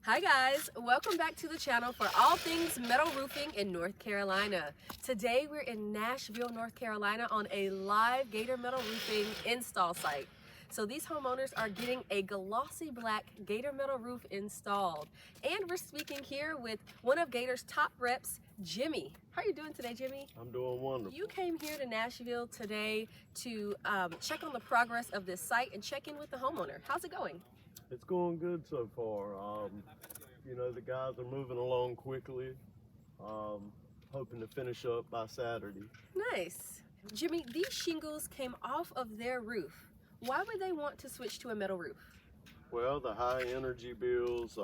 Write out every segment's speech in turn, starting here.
Hi guys, welcome back to the channel for all things metal roofing in North Carolina. Today we're in Nashville, North Carolina on a live Gator Metal Roofing install site. So these homeowners are getting a glossy black Gator Metal roof installed. And we're speaking here with one of Gator's top reps, Jimmy. How are you doing today, Jimmy? I'm doing wonderful. You came here to Nashville today to check on the progress of this site and check in with the homeowner. How's it going? It's going good so far. You know, the guys are moving along quickly. Hoping to finish up by Saturday. Nice. Jimmy, these shingles came off of their roof. Why would they want to switch to a metal roof? Well, the high energy bills,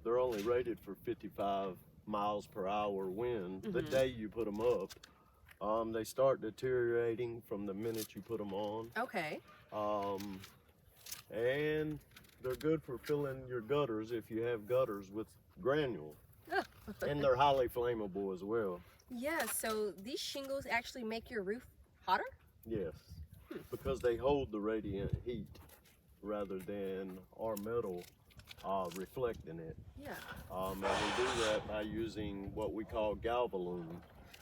they're only rated for 55 miles per hour wind the day you put them up. They start deteriorating from the minute you put them on. Okay. And they're good for filling your gutters if you have gutters with granule. And they're highly flammable as well. Yeah, so these shingles actually make your roof hotter? Yes, because they hold the radiant heat rather than our metal reflecting it. Yeah. And we do that by using what we call Galvalume.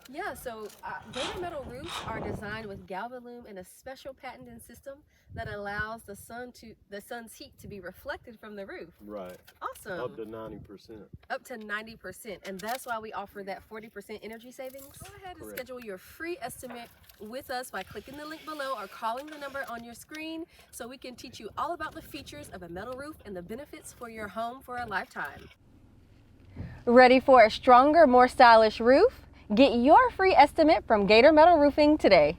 Yeah, so Gator Metal roofs are designed with Galvalume and a special patented system that allows the sun's heat to be reflected from the roof. Right. Awesome. Up to 90%. Up to 90%, and that's why we offer that 40% energy savings. Go ahead and schedule your free estimate with us by clicking the link below or calling the number on your screen so we can teach you all about the features of a metal roof and the benefits for your home for a lifetime. Ready for a stronger, more stylish roof? Get your free estimate from Gator Metal Roofing today.